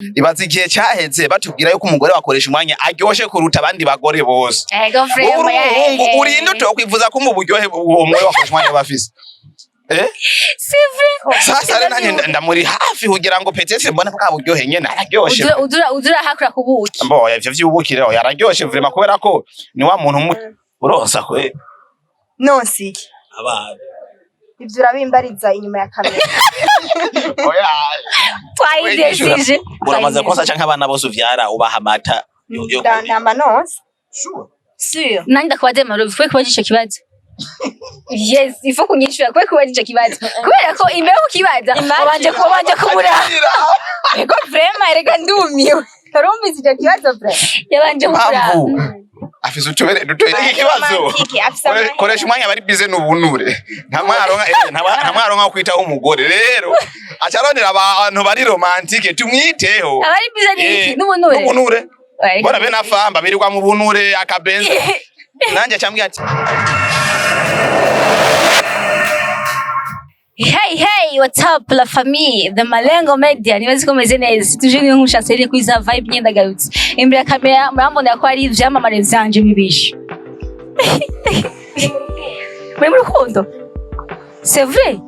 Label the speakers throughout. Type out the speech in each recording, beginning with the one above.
Speaker 1: ibaza igihe cyaheze batubwira yuko umugore wakoresha umwanya aryoshe kuruta abandi bagore bose.
Speaker 2: Ego frema
Speaker 1: urinde utokwifuza ko mu buryohe uwo mugore wakoresha umwanya bafise.
Speaker 2: C'est vrai.
Speaker 1: Sasa rero nanye ndamuri hafi kugira ngo petete mbone bwa buryohe nyene araryoshe.
Speaker 2: Udura hakura kubuki.
Speaker 1: Mbo ivyo vy'ubukire rero yararyoshe vraiment kubera ko ni wa muntu uronsa kwe.
Speaker 3: Nonsiki.
Speaker 1: Abana.
Speaker 3: Ivyo urabimbariza inyuma ya kamera.
Speaker 1: Oya.
Speaker 2: Twayidesije.
Speaker 1: Uramaze kosa canke abana bose uvyara ubaha amata.
Speaker 3: Ndama nonse.
Speaker 2: Sure. Nani ndakwaze MALOVE kwe kubajisha kibazo. Yes, ifo kunyishura kwe kubajisha kibazo. Kubera ko imbere ko kibaza babanje kubura. Ego vraiment erega ndumiwe. Tarumbize icyo kibazo vraiment. Yabanje kubura.
Speaker 1: Afise utubere dutoye ikibazo. Koresha umwanya bari bize n'ubunure. Nta mwaro nka kwitaho umugore rero. Acaronera abantu bari romantique tumwiteho.
Speaker 2: Abari bize n'iki n'ubunure.
Speaker 1: N'ubunure. Bora bena famba birirwa mu bunure akabenza. Nanje cyambwiye ati
Speaker 2: Hey, what's up la famille the Malengo Media niwezi komeze neza tujeni nkushatseri kwiza vibe nyenda garutse imbere ya kamera murambona ko ari ivyamamare vyanje mibisha muri rukundo c'est vrai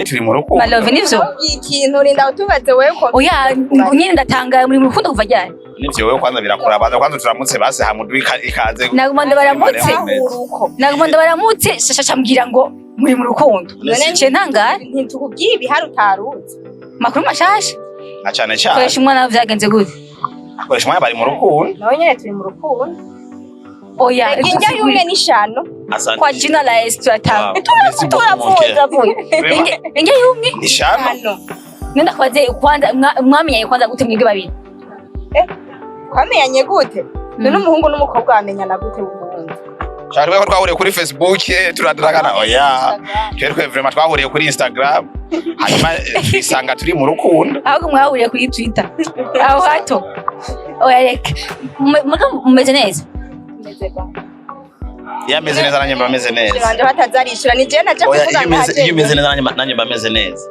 Speaker 1: turi mu rukundo
Speaker 2: MALOVE nivyo
Speaker 3: ikintu rinda utubaze wewe ko
Speaker 2: oya nyine ndatanga muri rukundo kuva ryari
Speaker 1: nivyo wewe kwanza birakurabaza kwanza turamutse base hamudwi ikaze
Speaker 2: nagumanda baramutse shasha mbwira ngo muri mu rukundo none ntangara
Speaker 3: ntitukubwiye ibihari utaruzi
Speaker 2: makuru mashasha
Speaker 1: na cyane cyane
Speaker 2: koresha umwana vyagenze gute
Speaker 1: koresha umwana bari mu rukundo
Speaker 3: nawe nyene turi mu rukundo
Speaker 2: oya
Speaker 3: injya yumwe nishano
Speaker 2: kwa jina la Estrata turavuye injya yumwe
Speaker 1: nishano
Speaker 2: nenda kwaze kwanza mwamenye kwanza gute mwige babiri
Speaker 3: kwamenyanye gute none umuhungu n'umukobwa bamenyana gute umuhungu
Speaker 1: cyarwe ko twahuriye kuri Facebook turadragana oya twerwe vraiment twahuriye kuri Instagram hanyuma twisanga turi mu rukundo
Speaker 2: ahubwo mwahuriye kuri Twitter aho hato oya reka mumeze neza
Speaker 1: yameze neza nanye mbameze neza
Speaker 3: banje batazarishura ni je naje kuvuga
Speaker 1: ngaje yumeze neza nanye mbameze neza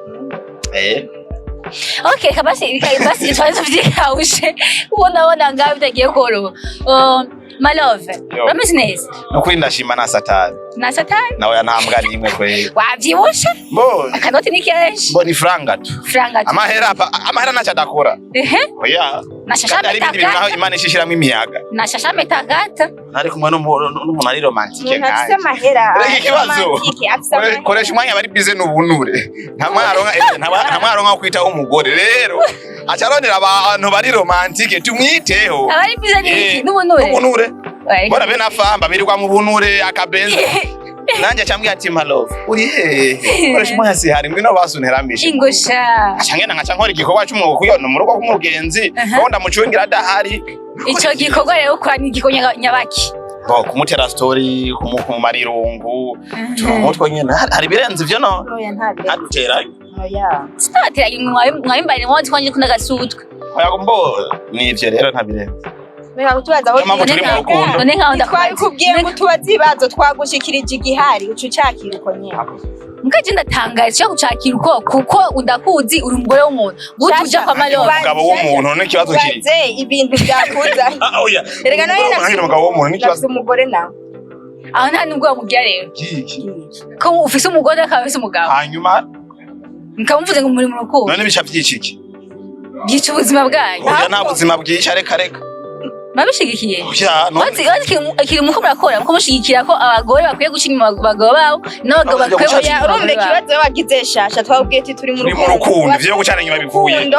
Speaker 2: Okay, basi twaje vyikaushe ubona ngaho bitagiye koro MALOVE urameze neza
Speaker 1: nukuri ndashima na satani nawe ntambwa nimwe kwe
Speaker 2: wavyibusha
Speaker 1: bo
Speaker 2: akanoti ni kenshi
Speaker 1: bo ni franga tu amahera nachadakora oya
Speaker 2: nashashame
Speaker 1: takata imana ishishiramo imiyaga
Speaker 2: nashashame takata
Speaker 1: nari kumwe n'umuntu ari romantique
Speaker 3: ngaje afise amahera
Speaker 1: ikibazo koresha umwanya bari bize n'ubunure nta mwaro nka kwitaho umugore rero acaronera abantu bari romantique tumwiteho
Speaker 2: abari bize n'iki n'ubunure
Speaker 1: bora bena famba birirwa mu bunure akabenza nanje cyambwiye ati MALOVE uri hehe koresha umwanya si hari ngwino basunteramisha
Speaker 2: ingosha
Speaker 1: cyangena nka cyankora igikorwa cy'umwuga kuyo no mu rugo k'umugenzi aho ndamucungira adahari
Speaker 2: ico gikorwa rero kwa ni gikorwa nyabaki
Speaker 1: bo kumutera story kumumarirungu turumutwe nyene hari birenze ivyo no
Speaker 3: oya ntabe
Speaker 1: adutera
Speaker 3: oya
Speaker 2: sitateranye mwabimbane mwanzi kwanje kuna gasutwe
Speaker 1: oya mbo ni ivyo rero ntabirenze
Speaker 3: Mega utubaza aho
Speaker 2: none nkaho
Speaker 3: twakubwiye ngo tubaze ibazo twagushikirije igihari ucucakira uko nyene
Speaker 2: mukaje ndatangaye cyo gucakira uko kuko udakuzi uri umugore w'umuntu gutuja kwa MALOVE
Speaker 1: umugabo w'umuntu n'ikibazo kiri
Speaker 3: baze ibintu byakuza
Speaker 1: oya
Speaker 3: erega nawe
Speaker 1: nafite umugabo w'umuntu n'ikibazo
Speaker 3: umugore nawe
Speaker 2: aho nta nubwo wamubwira rero ko ufise umugore akaba afise umugabo
Speaker 1: hanyuma
Speaker 2: nkamuvuze ngo muri mu rukundo
Speaker 1: none bica byiciki
Speaker 2: byica ubuzima bwanyu
Speaker 1: oya nta buzima bwica reka
Speaker 2: babishigikiye
Speaker 1: akiri
Speaker 2: muko murakora muko mushigikira ko abagore bakwiye gushima abagabo babo n'abagabo bakwiye gushima
Speaker 3: urumve kibazo wagize shasha twabwiye ati turi mu
Speaker 1: rukundo ivyo gucana nyuma bivuye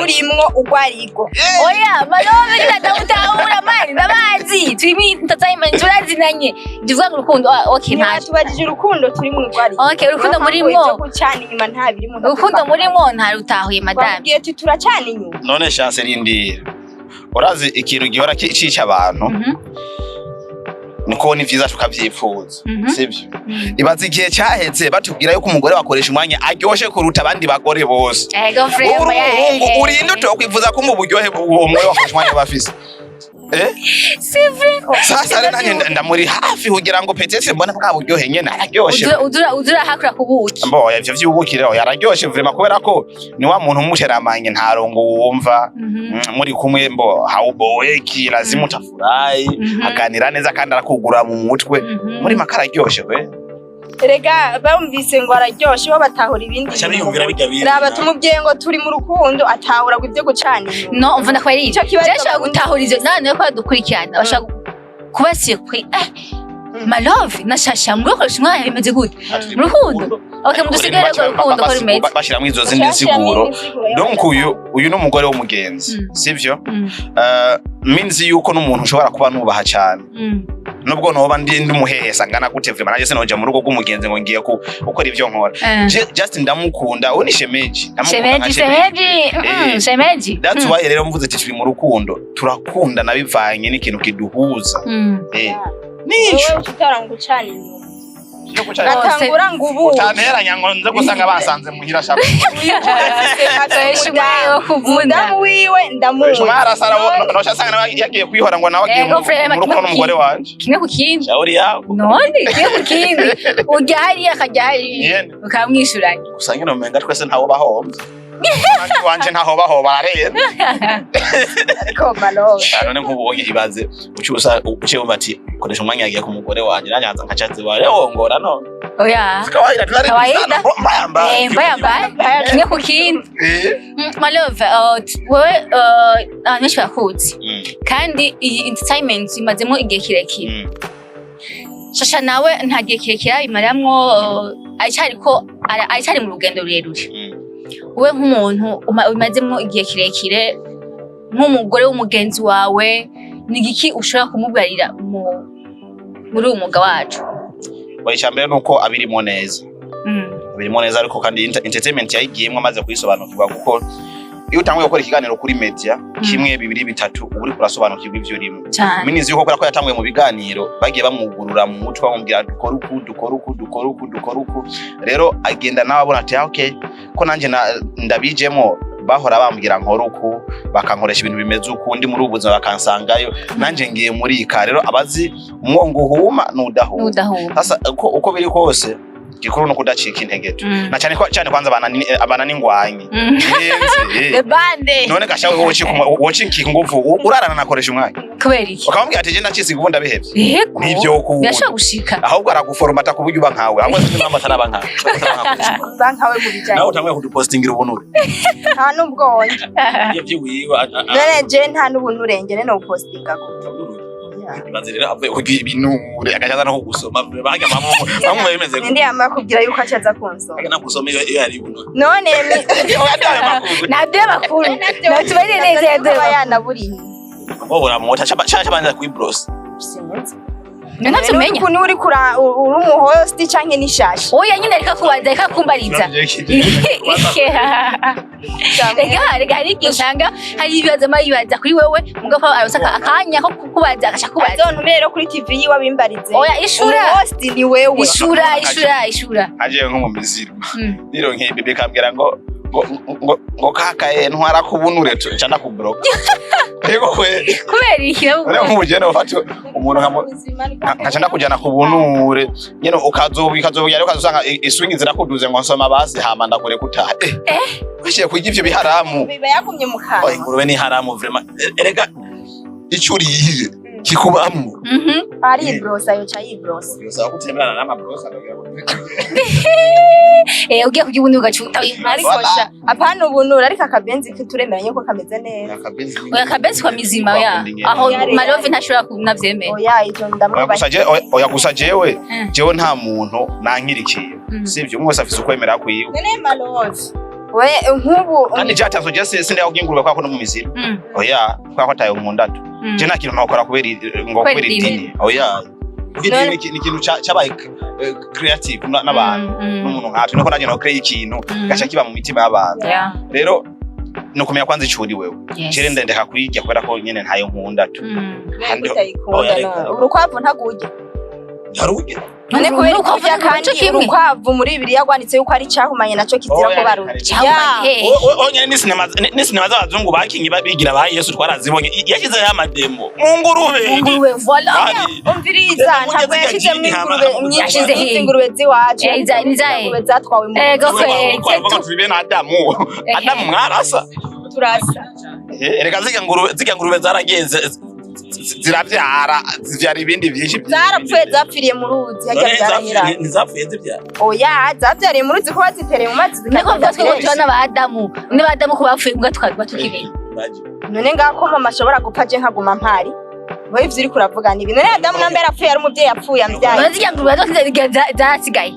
Speaker 3: turimwo ugwarigo
Speaker 2: oya MALOVE ndamutahura mari ndabazi turimi entertainment turazinanye ndivuga urukundo okay nta
Speaker 3: tubajije urukundo turi mu ugwarigo
Speaker 2: okay urukundo murimo
Speaker 3: gucana inyuma nta biri mu
Speaker 2: urukundo murimo nta rutahuye madame
Speaker 3: twabwiye ati turacana inyuma
Speaker 1: none chance rindi urazi ikintu gihora kicisha abantu niko ni vyiza tukavyifuza sivyo ibaza igihe cyaheze batubwira yuko umugore wakoresha umwanya aryoshe kuruta abandi bagore bose
Speaker 2: ego frema
Speaker 1: urinde utokwifuza ko mu buryohe uwo mugore wakoresha umwanya bafise
Speaker 2: C'est vrai.
Speaker 1: Sasa rero nanjye ndamuri hafi kugira ngo petete mbone bwa buryohe nyene araryoshe.
Speaker 2: Udura hakura kubuki.
Speaker 1: Mbo ivyo vy'ubukire yararyoshe vraiment kubera ko ni wa muntu umuteramanye ntarongo wumva muri kumwe mbo hauboeki lazima utafurahi aganira neza kandi arakugura mu mutwe muri makararyoshe we.
Speaker 3: Erega bumvise ngo araryoshe bo batahura ibindi. Raba tumubwiye ngo turi mu rukundo atahura ibyo gucana.
Speaker 2: No mvuna ko ari ico. Cyashaka gutahura ivyo nane ko dukurikirana bashaka kubasiye kwe MALOVE nashasha muri Koreshumwanya bimeze gute mu rukundo okay mudusigare ko rukundo ko rimeze
Speaker 1: bashira mu izo zindi siguro donc uyu n'umugore w'umugenzi sivyo means yuko n'umuntu ushobora kuba nubaha cyane nubwo noba ndi umuhehesa ngana gute vraiment naje sinoja mu rugo rw'umugenzi ngo ngiye gukora ivyo nkora just ndamukunda uwo ni shemeji shemeji that's why rero mvuze ati turi mu rukundo turakunda nabivanye n'ikintu kiduhuza
Speaker 3: nico utarangucana gatangura ngubu
Speaker 1: utanteranya ngo nze gusanga basanze muhira shaka
Speaker 3: mudamu wiwe ndamuzi
Speaker 1: marasara no shasanga yagiye kwihora ngo nawe agiye mu rukundo n'umugore wanje
Speaker 2: kimwe ku kindi
Speaker 1: shauri yako
Speaker 2: none kimwe ku kindi ujya hariya akajya hariya ukamwishuranya
Speaker 1: gusa nyine umenga twese ntawo bahomba Manje wanje ntaho baho bararera
Speaker 3: ariko MALOVE
Speaker 1: none nkubonye ibaze uce bati koresha umwanya yagiye ku mugore wanje nanyanza nkacatse bare wongora no
Speaker 2: oya
Speaker 1: kawaida
Speaker 2: mbaya kimwe ku kindi MALOVE wewe anashaka kuzi kandi iyi entertainment imazemo igihe kirekire shasha nawe nta gihe kirekire imaramwo ayicari mu rugendo rurerure we nk'umuntu umazemo igihe kirekire nk'umugore w'umugenzi wawe ni igiki ushobora kumubwarira muri uyu mwuga wacu
Speaker 1: icyambere nuko abirimo neza ariko kandi entertainment yayigiyemo amaze kuyisobanukirwa kuko iyo utanguye gukora ikiganiro kuri media kimwe bibiri bitatu uri kurasobanukirwa ivyo rimwe minizi yuko ko yatanguye mu biganiro bagiye bamugurura mu mutwe bamubwira dukora uku rero agenda nawe abona ati okay ko nanje ndabijemo bahora bambwira nkoroku bakankoresha ibintu bimeze uko ndi muri ubuzima bakansangayo nanje ngiye muri ika rero abazi umwongo uhuma n'udahuma sasa uko biri kose gikuru no kudacika integeto na cyane kwanza abana n'ingwanyi
Speaker 2: the bande
Speaker 1: none gashawe wocinki nguvu urarana nakoresha umwanya
Speaker 2: kubera iki
Speaker 1: ukamubwira ati je ndacisi gukunda bihevye nivyo ku
Speaker 2: yashaka gushika
Speaker 1: ahubwo araguforomata kuburyo uba nkawe ahubwo sinamba taraba nkawe
Speaker 3: bankawe mu bijanye
Speaker 1: nawe utamwe kudupostingira ubunure
Speaker 3: nta nubwonje
Speaker 1: ivyo wiwe
Speaker 3: none je nta n'ubunure ngene no postinga
Speaker 1: bazirira avuye kugira ibinure akajaza no gusoma bahajya mamwe bimeze
Speaker 3: ndi amakubwira yuko acaza kunsoma
Speaker 1: agana gusoma iyo yari buno
Speaker 3: none
Speaker 2: nabyo bakuru natubari neza
Speaker 3: yadeba buri
Speaker 1: bobora mota chacha banza kuibros
Speaker 2: ntabyo umenya
Speaker 3: ukuntu uri umuhosti canke n'ishashi
Speaker 2: oya nyine reka kubanza reka kumbariza rega hari igihe usanga hari ibibazo amayibaza kuri wewe mugabo arasaka akanya ko kukubaza agashaka kubaza
Speaker 3: azontumere kuri TV yiwe abimbarize
Speaker 2: oya ishura
Speaker 3: umuhosti ni wewe
Speaker 2: ishura
Speaker 1: aje nko mu mizirwa niro nk'ibibi kambwira ngo kaka ntwara kubunure cyana kublock yego kwe
Speaker 2: kubera iki
Speaker 1: rero nk'ubugene ufata umuntu nkacana kujana kubunure nyene ukazobya ukazosanga iswingi zirakuduze ngo nsoma basi hama ndakore kutaha wishiye kugira ivyo biharamu
Speaker 3: biba yakumye mu kanwa
Speaker 1: oya ingurube ni haramu vraiment erega icuriye kikubamwo
Speaker 3: ari brosa yo cha ibrosa
Speaker 1: yosaba kutemberana n'amabrosa
Speaker 2: ugiye kugira ubundi ugacuta
Speaker 3: ariko sha apana ubunura ariko akabenzi kituremeranye ko kameze neza
Speaker 2: oya akabenzi kwa mizima ya aho MALOVE ntashobora kunavyemera
Speaker 3: oya izo ndamwe
Speaker 1: oya gusa jewe nta muntu nankirikiye sivyo umwe wese afise ukwemera kwiwe
Speaker 3: nene MALOVE we nkubu
Speaker 1: kandi jatazo je sinde yogingurube kwa ko no mu mizira oya kwa ko tayo nkundatu je nta kintu nakora kubera idini oya ni ikintu cyabaye creative n'abantu n'umuntu nkatwe nuko naje no create ikintu gacha kiba mu mitima y'abantu rero no kumenya kwanza icuri wewe cire ndendeka kwiga kubera ko nyene ntayo nkundatu
Speaker 3: urukwavu ntagujya
Speaker 1: ntaruge
Speaker 3: none kubera uko avuga kandi urukwavu muri Bibiliya rwanditse yuko ari cyahumanye naco kizira ko baruta cyahumanye
Speaker 1: onye ni sinema z'abazungu bakingi babigira ba Yesu twarazibonye yashyize ya mademo
Speaker 2: ngurube voilà
Speaker 3: umviriza ntabwo yashyize yashyize ingurube ziwacu ingurube zatwawe mu
Speaker 1: ko tubibe na Adamu mwarasa
Speaker 3: turasa
Speaker 1: erega ziga ngurube zarageze zivyara ibindi byinshi
Speaker 3: zarapfuye zapfiriye mu ruzi hajya byarahera
Speaker 1: ntizapfuye zivyara
Speaker 3: oya zavyariye mu ruzi ko bazitereye mu mazi
Speaker 2: niko batwo na Adamu ni Adamu ko bapfuye mbwa twagwa tukibera
Speaker 3: none ngako mama ashobora gupfa je nkaguma mpari bo ivyo uri kuravuga ni ibintu none Adamu nambe yapfuye ari umuvyeyi yapfuye amvyaye
Speaker 2: baziga ngurube zasigaye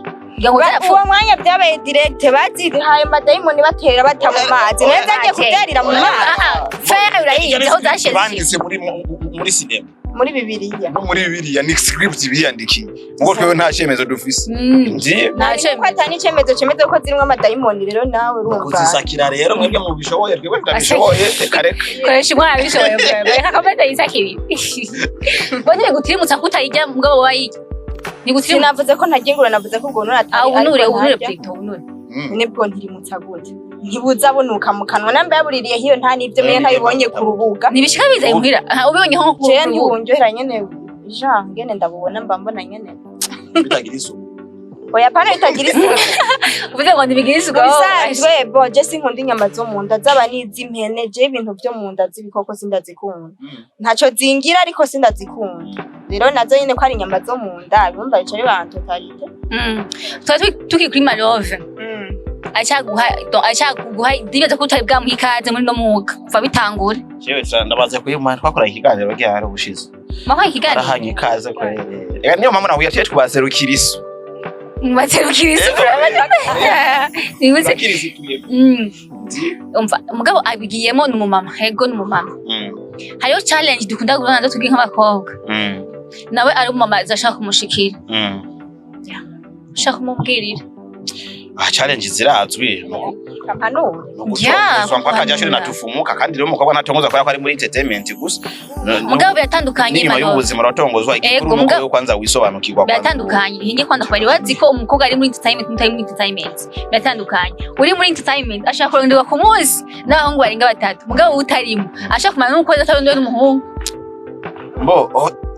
Speaker 3: uwo mwanya byabaye direct bazihaye amadayimoni batera bata mu mazi neza agiye kubyarira mu mazi
Speaker 2: fera urayiye aho zashize
Speaker 1: banditse muri sinema
Speaker 3: muri Bibiliya
Speaker 1: ni script biyandikiye ngo twewe nta cyemezo dufise
Speaker 3: nta cyemezo cyemezo ko zirimo amadayimoni rero nawe urumva
Speaker 1: kuzisakira rero mwebwe mu bishoboye twebwe tutabishoboye kareka
Speaker 2: Koreshumwanya bishoboye reka komeza yisakiri bonye gutirimutsa kutayijya mugabo wayi
Speaker 3: Nigutiri navuze ko ntagengura navuze ko ubwo nonatari
Speaker 2: unure plito unure
Speaker 3: nibwo ntirimutsa gute ntibuza bonuka mu kanwa nambe yabuririye hiyo nta nivyo meye ntayibonye ku rubuga
Speaker 2: nibishika biza imuhira ubibonye nko ku
Speaker 3: je ndibunjohera nyene ja ngene ndabubona mba mbona nyene
Speaker 1: bitagira isuku
Speaker 3: oya pana bitagira isuku
Speaker 2: uvuze ngo ndibigira isuku
Speaker 3: bisanzwe bo je sinkunda inyama zo mu nda zaba n'izimpene je ibintu byo mu nda z'ibikoko sindazikunda ntaco zingira ariko sindazikunda rero nazo nyine ko ari inyama zo mu nda bumva ico ari bantu totalite
Speaker 2: tuki kuri MALOVE acaguha dibezo ko utari bwamuhikaze muri no mwuga kuva bitangura
Speaker 1: jewe ndabaze kuyimana twakora ikiganiro gihari ubushize
Speaker 2: makwa ikiganiro
Speaker 1: arahanye ikaze ko reka niyo mama nawe yaciye twazerukira isu
Speaker 2: bazerukira isu nibuze umva mugabo abigiyemo n'umumama hego n'umumama hariyo challenge dukunda guhura nazo tugiye nk'abakobwa nawe ari umumama zashaka kumushikira shaka kumubwirira
Speaker 1: challenge zirazwi
Speaker 3: kampanuro
Speaker 1: mpaka jasho linatufumuka kandi rero umukobwa natongoza kwa ari muri entertainment gusa
Speaker 2: mugabo byatandukanye
Speaker 1: nyuma y'ubuzima uratongozwa igikuru nuko kwanza wisobanukirwa
Speaker 2: byatandukanye hinge kwanda kwari wazi ko umukobwa ari muri entertainment mutari muri entertainment byatandukanye uri muri entertainment ashaka kurondera ku munsi n'abahungu barenga batatu mugabo utarimo ashaka kumana nuko atarondera n'umuhungu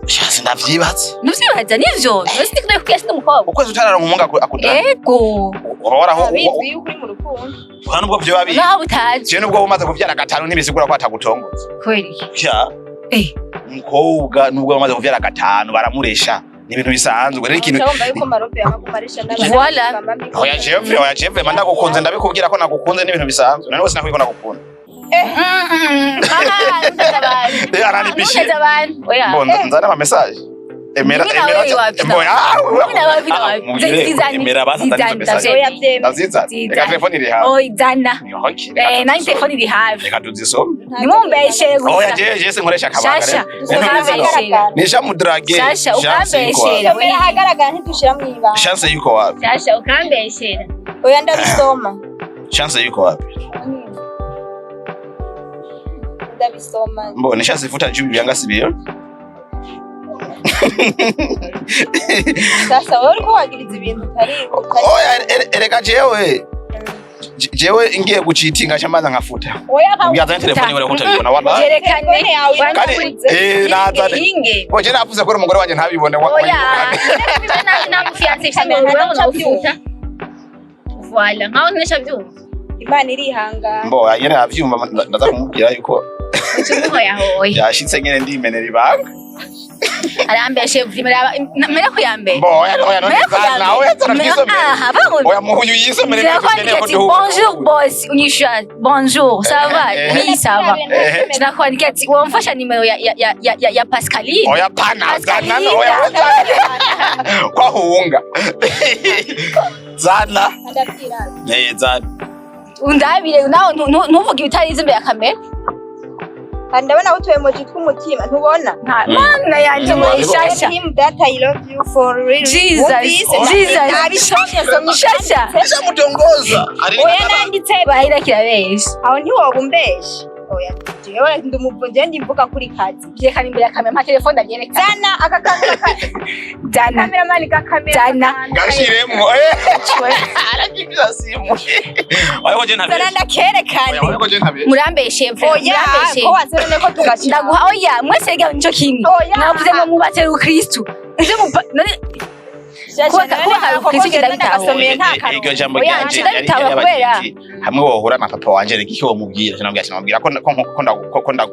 Speaker 1: Shasi ndavyibatse.
Speaker 2: Nuvyibaza nivyo. Nasi ndikunda kuyashita umukobwa.
Speaker 1: Ukwezi utararonka umunga akudana.
Speaker 2: Ego.
Speaker 1: Waraho.
Speaker 3: Bizi uri mu rukundo.
Speaker 1: Hano ubwo byo babi.
Speaker 2: Naho utazi.
Speaker 1: Je nubwo umaze kuvyara gatanu ntibisigura ko atagutongoza.
Speaker 2: Kweli.
Speaker 1: Sha. Umukobwa nubwo umaze kuvyara gatanu baramuresha. Ni ibintu bisanzwe rero ikintu.
Speaker 3: Cyangwa yuko MALOVE yamakumarisha
Speaker 2: Voilà.
Speaker 1: Oya Jeffrey mandagukunze ndabikubwira ko nagukunze n'ibintu bisanzwe. None wese nakwiko nagukunda. Nzana ama message. Emera reka telefone iri hafi.
Speaker 2: Oya zana. Nani telefone iri hafi.
Speaker 1: Reka tuzisome.
Speaker 2: Nimumbeshere gusa.
Speaker 1: Oya je sinkoresha kabanga.
Speaker 2: Shasha ukambeshera.
Speaker 1: Nisha mudrage.
Speaker 2: Shasha ukambeshera.
Speaker 3: Mera hagaragara ntidushira mu ibanga.
Speaker 1: Chance yuko wapi?
Speaker 2: Shasha ukambeshera.
Speaker 3: Oya ndabisoma.
Speaker 1: Chance yuko wapi?
Speaker 3: Ndabisoma.
Speaker 1: Mbona chance ifuta juu byanga sibiyo?
Speaker 3: Sasa wowe uriko wagiriza ibintu utari.
Speaker 1: Oya ereka jewe ngiye gucitinga cyamaza nkafuta.
Speaker 3: Oya
Speaker 1: Ngiyaza telefone wala kutabibona wala.
Speaker 3: Yerekane yawe
Speaker 1: nazane. Oje nafuze ko umugore wanje ntabibone wa.
Speaker 2: Oya. Namufianse cyangwa uramufuta. Voilà, nkaho nesha byumva.
Speaker 3: Imana irihangana.
Speaker 1: Mbo yene avyumva ndaza kumubwira yuko.
Speaker 2: Ucumuho yahoye.
Speaker 1: Yashitse nyene ndimenera ibanga.
Speaker 2: Arambeshe vimera mera kuyambe.
Speaker 1: Oya none zana oya oya muhuyu yisomere
Speaker 2: bonjour boss unyisha bonjour ça va oui ça va tunakuandikia wamfasha nimero ya Pascaline.
Speaker 1: Oya pana zana oya kwa huunga zana zana
Speaker 2: undabire naho ntuvuge ibitarize imbere ya kamera.
Speaker 3: Ndabona utuye emoji tw'umutima ntubona
Speaker 2: mana yanje muri shasha
Speaker 3: that I love you for real
Speaker 2: Jesus shasha
Speaker 1: mutongoza
Speaker 3: oya nanditse
Speaker 2: bahira kirabesha
Speaker 3: aho ntiwobumbeshe oya Wewe ndumuvunje ndimvuga kuri kazi.
Speaker 2: Byekana imbere ya kamera mpa telefone abyereka.
Speaker 3: Zana akakamera
Speaker 2: Jana.
Speaker 3: Cameraman kakamera.
Speaker 2: Jana.
Speaker 1: Gashiremo aragiza simu. Wayo je ntabe.
Speaker 3: Zana ndakerekane.
Speaker 1: Wayo je ntabe.
Speaker 2: Murambeshe mve.
Speaker 3: Oya, ko wazerone ko tugashira.
Speaker 2: Ndaguha oya mwese rega nico kimwe. Navuze ngo mubatera ukristo. Ivyo
Speaker 1: iryo jambo ryanje yari hamwe wohura na papa wanje reki wo mubwira sinabwira ko ndagukunda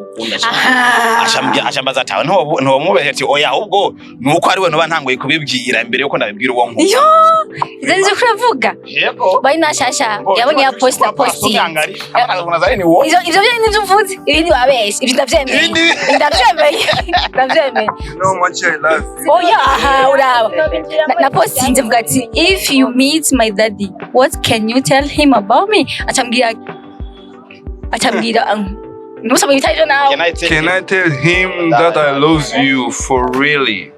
Speaker 1: ashambaza tawe nto mubeshe ati oya ahubwo nuko ari we no bantanguye kubibwira imbere yuko ndabibwira uwo nkuru
Speaker 2: yo zenze kuravuga yego bari nashasha yabonye ya post
Speaker 1: ivyo
Speaker 2: nivyo mvuze ibindi wabeshe ibyo ndavyemeye
Speaker 4: No much I love.
Speaker 2: oya uraba na postinze mvuga ati if you meet my daddy what can you tell him about me atambwira nusaba ibitajo nawe
Speaker 4: Can I tell him that I love you for really?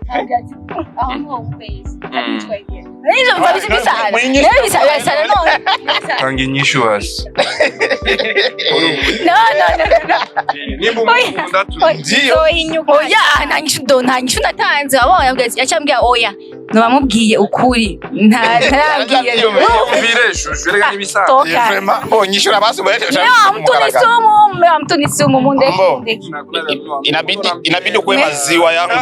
Speaker 2: Nizo mvabisi bisana no
Speaker 4: Tanginyishu us.
Speaker 2: no oya nanyishu natanze abonye yacambwiye oya nabamubwiye ukuri ntarambwiye
Speaker 4: Vire shushu rega nibisa.
Speaker 1: nyishura basi
Speaker 2: mtuni sumu munde
Speaker 1: inabidi kuwe maziwa yangu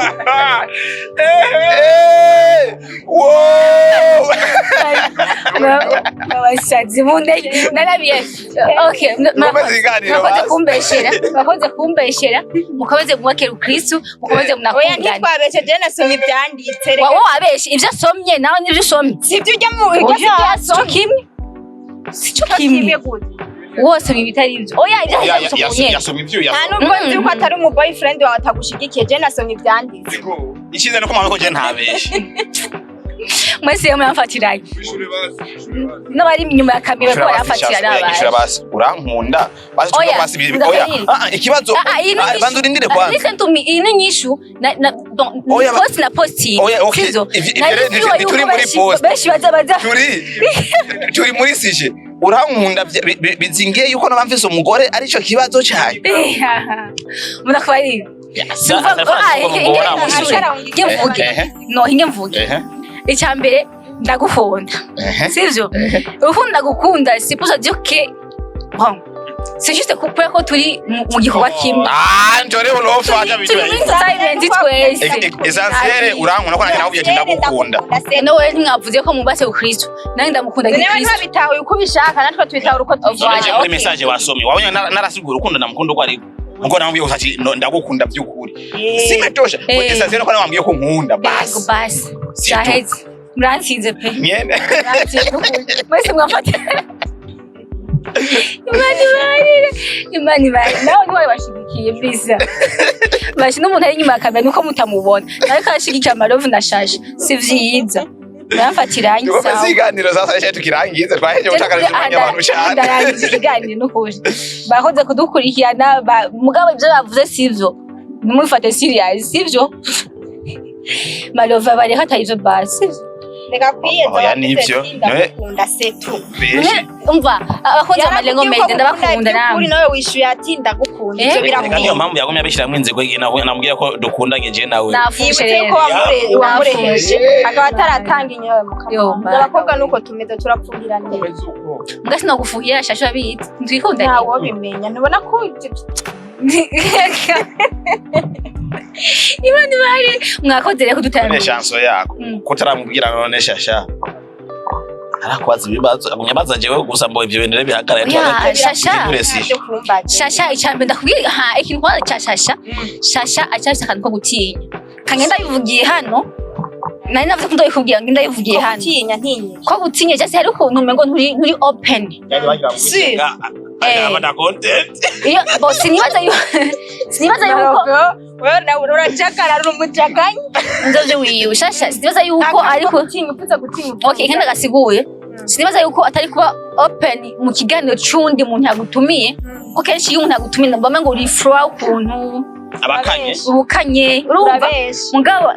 Speaker 2: Abashazi munde narabiye okay mwakoze kumbeshera mukomeze mwakera ukristo mukomeze
Speaker 3: Oya
Speaker 2: mnakundana
Speaker 3: ntitwabeshe je nasomye ivyanditse reka.
Speaker 2: wowe wabeshe ivyo asomye nawe nivyo usomye
Speaker 3: Sivyo ujya mu
Speaker 2: sico kimwe sico kimwe wose ibitari ivyo oya ivyo
Speaker 1: yasomye ivyo
Speaker 3: nta nubwo nzi ko atari umu boyfriend wawe atagushigikiye je nasomye ivyanditse.
Speaker 1: ikize no kumama ko je ntabeshe
Speaker 2: mwese yo mwafatiranye n'abari inyuma ya kamera ko barafatira
Speaker 1: nyishura basi urankunda basi tuko basi oya ikibazo bandu urindire kwanza
Speaker 2: listen to me ino nyishu na post na posti
Speaker 1: sivyo turi muri post
Speaker 2: beshi baza
Speaker 1: turi muri sije urankunda bizingiye yuko nabamvise umugore arico kibazo cyayo
Speaker 2: munakwari mvuge icyambere ndagukunda sivyo urukundo ndagukunda sipuza que bon c'est juste ko turi mu gikorwa kimwe
Speaker 1: njore unofaja essentiel urankunda ko nanjye navuye ndagukunda
Speaker 2: nowe ntimwavuze ko mubase ukristo nanjye ndamukunda
Speaker 3: nk'ikristo niwe ntabitawe uko ubishaka natwe twitawe uko tubishaka
Speaker 1: muri message wasomye wabonye narasigura urukundo ndamukunda uko ari ngo namubwiye ko ati ndagukunda by'ukuri simetosha essentiel ko namubwiye ko nkunda basi
Speaker 2: cyaheze muransinze pe
Speaker 1: nyene
Speaker 2: mwese mwafata imani nawe niwe washigikiye bisa bashi n'umuntu ari inyuma ya kamera nuko mutamubona nawe kashigikiye amalove na shasha si vyiza mwafatiranye
Speaker 1: sawa tuziganiro sasa cyo tukirangiza twaheje gutakara cyane abantu cyane
Speaker 2: ndarangiza ikiganiro n'ukuri bahoze kudukurikirana mugabo ibyo bavuze sivyo nimufate serious sivyo malove bari hatayivyo basi
Speaker 3: reka kwiyeza
Speaker 1: nivyo
Speaker 3: ndakunda setu
Speaker 2: umva abakunze amalengo meze ndabakunda namwe
Speaker 3: kuri nawe wishuye ati ndagukunda ivyo birakwiye
Speaker 1: niyo mpamvu yagumye abishira inzego namubwira ko dukundanye je nawe
Speaker 2: nafushe
Speaker 3: ko wamureheje akaba ataratanga inyowe mukamwe abakobwa nuko tumeze turapfungiranye
Speaker 2: mbwa sinagufuhira shasho abitse ntwikunda
Speaker 3: ntawo bimenya nubona ko
Speaker 2: Imani bari mwakoze reko dutana
Speaker 1: chanso yako kutaramubwira none shasha arakwaza ibibazo akunyabaza jewe gusa mbo ivyo bintu bihakara shasha
Speaker 2: icambe ndakubwira ikintu kwa shasha acyafise akantu ko gutinya kangenda bivugiye hano nari navuze ko ndabikubwira ngo ndayivugiye hano
Speaker 3: ntinya
Speaker 2: ko gutinya cyase hari ukuntu umengo nturi open
Speaker 1: si abada content
Speaker 2: iyo boss nibaza yuko
Speaker 3: wewe urachakara rumujaganye
Speaker 2: nzoje wiyo shasha sinibaza yuko ariko
Speaker 3: gutinya
Speaker 2: okay kandi gasiguye sinibaza yuko atari kuba open mu kiganiro cyundi muntu yagutumiye ko kenshi iyo umuntu yagutumiye bamengo uri flow ukuntu
Speaker 1: abakanye
Speaker 2: ubukanye urumva mugabo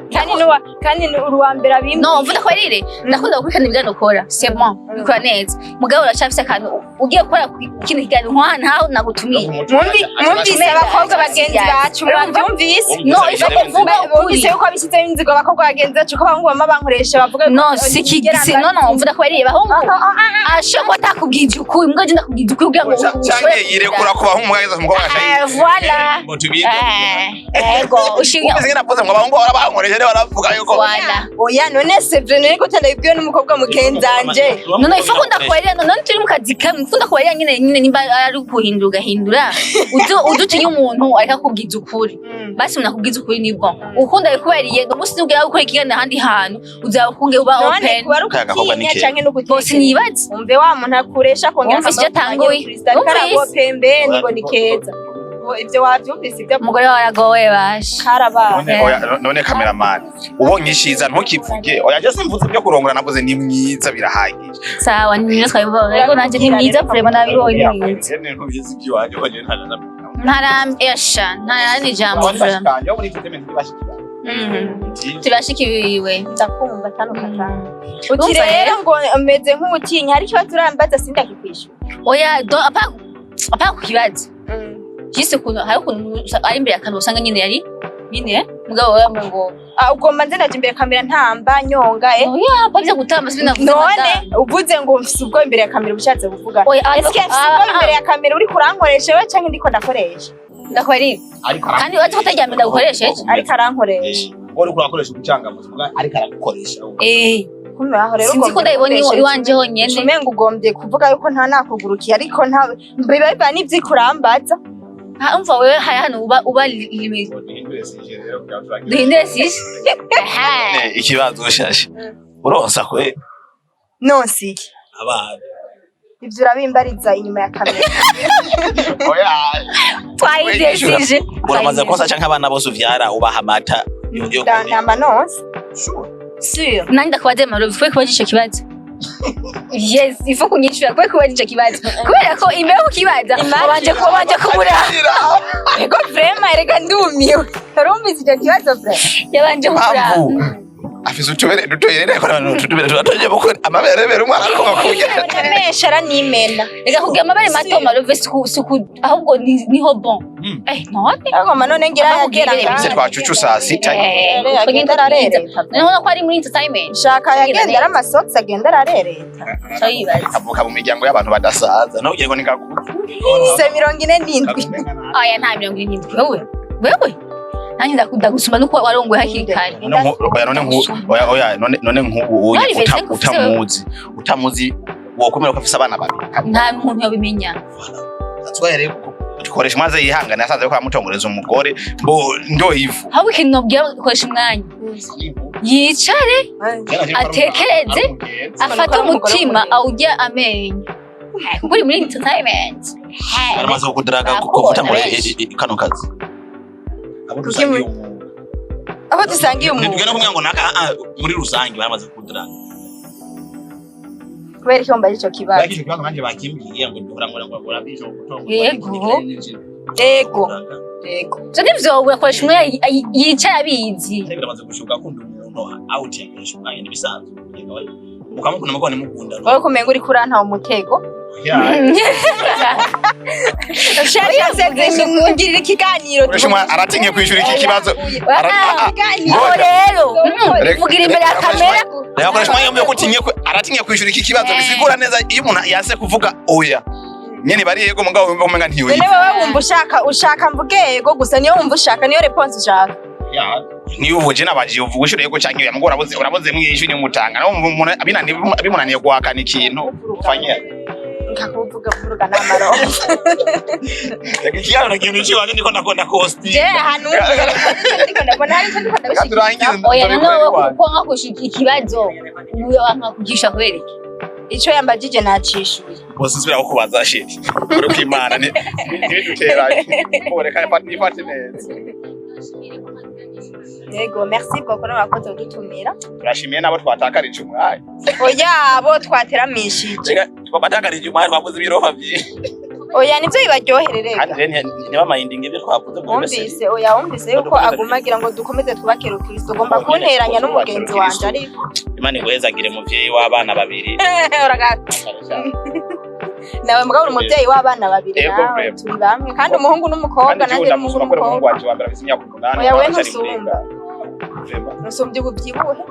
Speaker 3: kandi uruwa mbere abimbi
Speaker 2: no mvuga ko rire ndakunda gukurikirana ibyo ukora c'est bon bikora neza mugabo uracafise akantu ugiye gukora ikintu kiganiro ntaho nagutumiye
Speaker 3: mwumvise abakobwa bagenzi bacu mwabyumvise
Speaker 2: no ifa kuvuga
Speaker 3: mwumvise yuko abishyizeho inzigo abakobwa bagenzi bacu ko abahungu bama bankoresha bavuga
Speaker 2: no sikigisi no mvuga ko rire bahungu ashobora atakubwije ukuri mbwa je ndakubwije ukuri kugira ngo
Speaker 1: cyangwa yirekura ku bahungu mwageza umukobwa gashaye
Speaker 2: voilà ego ushinga
Speaker 1: ubizenge napoze ngo abahungu barabankoresha rero baravuga yuko
Speaker 2: voilà
Speaker 3: oya none c'est vrai niko tandabibwiwe n'umukobwa mukenzanje
Speaker 2: no ifa kunda kwera none turi mu kazi kamwe kunda kwera nyine nimba ari kuhindura udutinye umuntu ariko kubwiza ukuri basi munakubwiza ukuri nibwo ukunda kubariye no musi nubwo gukora ikigana handi hantu uzakunge uba open
Speaker 3: canke no
Speaker 2: bose nibaze
Speaker 3: umve wa muntu akuresha kongera
Speaker 2: atanguye
Speaker 3: karabo pembeni ngo ni keza ivyo wavyumvise ibyo
Speaker 2: umugore wawe aragowe basha
Speaker 3: karabaye
Speaker 1: none cameraman ubonye ishiza ntukivuge oya je simvuze byo kurongora navuze ni mwiza birahagije
Speaker 2: sawa niyo twabibonye ariko nanje ni mwiza prema nabibonye mwiza ntarambesha ntarani jambo prema turashikiwe
Speaker 3: ndakumva tanukatanga uti rero ngo meze nk'umutinya hari ikibazo urambaza sindakikwishyura
Speaker 2: oya do apa kukibaza Jise kuno hari ukuntu ari imbere akantu usanga nyine yari nyine mugabo wewe ngo
Speaker 3: ugomba nze ndaje imbere kamera ntamba nyonga
Speaker 2: oya bavye gutamba sinavuze
Speaker 3: none uvuze ngo mfise ubwo imbere ya kamera ubushatse kuvuga eske mfise ubwo imbere ya kamera uri kurankoresha wewe canke ndiko ndakoresha
Speaker 2: ndakwari kandi waje kutaryamira ndagukoresheje
Speaker 3: ariko arankoresha
Speaker 1: uri kurakoresha ubucangamuzi ariko aragukoresha
Speaker 3: kumbe aho rero
Speaker 2: sinzi ko ndabibona iwanje honyene
Speaker 3: umenga ugombye kuvuga yuko nta nakugurukiye ariko nta biba n'ivyikurambaza
Speaker 2: umva wewe hari hano uba limit duhindure sisi
Speaker 1: ikibazo ushashe uronsa kwe
Speaker 3: nonsiki
Speaker 1: abana
Speaker 3: ivyo urabimbariza inyuma ya kamera
Speaker 1: oya
Speaker 2: twayidesije
Speaker 1: uramaze konsa canke abana bose uvyara ubaha amata
Speaker 3: ndamba nonse
Speaker 2: sure nani ndakwaze MALOVE kwe kubajisha kibazo yes ifo kunyishura kwe kubajisha kibazo kubera ko imbere kukibaza abanje kubura
Speaker 3: ego vraiment erega ndumiwe urumvise icyo kibazo vraiment
Speaker 2: yabanje kubura
Speaker 1: afise utubere dutoyere ko tutubere turatoje bukora amaberebere umwana ko bakubwira
Speaker 3: amesha aranimena
Speaker 2: ega kugira amabere mato MALOVE suku ahubwo niho bon none
Speaker 3: agoma none ngira yagera
Speaker 1: se twacucu saa sita
Speaker 3: agenda ararereta
Speaker 2: none ko ari muri entertainment
Speaker 3: shaka yagenda aramasokisi agenda ararereta
Speaker 2: so yibaza
Speaker 1: avuka mu miryango y'abantu badasaza no ugiye ngo ningakuru
Speaker 3: se 47
Speaker 2: aya nta 47 wewe nanjye ndakunda gusuma nuko warongoye hakiri kare
Speaker 1: none nk'ubu utamuzi wokomera ko afise abana babiri
Speaker 2: nta muntu yobimenya
Speaker 1: atwaye koresha maze yihangana yasanze ko amutongereza umugore mbo ndo ivu
Speaker 2: habo ikintu nobwira koresha umwanya yicare atekereze afate umutima awujya amenyo kuko uri muri entertainment
Speaker 1: baramaze kudraga kuvuta muri kano kazi
Speaker 3: abo dusangiye umuntu
Speaker 1: nitugenda kumwe ngo naka muri rusangi baramaze kudraga
Speaker 3: kubera icyo mbaje ico kibazo
Speaker 1: baki kibazo nanje bakimbwiye ngo ndura ngo urabije gutonga
Speaker 3: ego
Speaker 2: so nivyo urakoresha umwe yicaye abizi
Speaker 1: biramaze gushuka ko umuntu out yakoresha umwanya nibisanzwe ukamukunda mako ni mukunda
Speaker 3: wowe kumenga uri kuranta umutego shari yaseze mungirira ikiganiro
Speaker 1: aratinye kwishura iki kibazo
Speaker 2: rero vugira imbere ya kamera
Speaker 1: yakoresha umwanya wo kutinye aratinye kwishura iki kibazo bisigura neza iyo umuntu yase kuvuga oya nyene bari yego mugabo wumva umenga ntiwe
Speaker 3: bene wewe wumva ushaka mvuge yego gusa niyo wumva ushaka niyo response ushaka
Speaker 1: niyo uvuje nabaje uvuga ushire yego canke yamugora uraboze mwinshi ni umutanga no umuntu abimunaniye guhakana ikintu ufanye
Speaker 3: ngakuvuga vuruga n'amaro
Speaker 1: ikiyano kintu cyo ndiko ndakunda costi
Speaker 3: je hanu ndiko ndabona hari ndiko ndabishika
Speaker 2: oya no kuko nkakushika ikibazo ubuye wankakugisha kwereke
Speaker 3: ico yambajije nacishuye
Speaker 1: bose zibira ko kubaza shiti uri kwimana ni dutera boreka ifate neza
Speaker 3: yego merci beaucoup no bakoze udutumira
Speaker 1: turashimiye nabo twatakarije umwanya
Speaker 3: oya abo twateramishije
Speaker 1: twabatakarije umwanya twakoze ibirofa byinshi
Speaker 3: oya nivyo bibaryohererega
Speaker 1: kandi rero niba mayindinga ibyo twavuze muri
Speaker 3: wumvise oya wumvise yuko agumagira ngo dukomeze twubake rukristo ugomba kunteranya n'umugenzi wanje ariko
Speaker 1: Imana iguhezagire muvyeyi w'abana babiri
Speaker 3: nawe mugabo umuvyeyi w'abana babiri nawe turi bamwe kandi umuhungu n'umukobwa nanjye n'umuhungu n'umukobwa oya we ntusumba ntusumbye ubuvyibuhe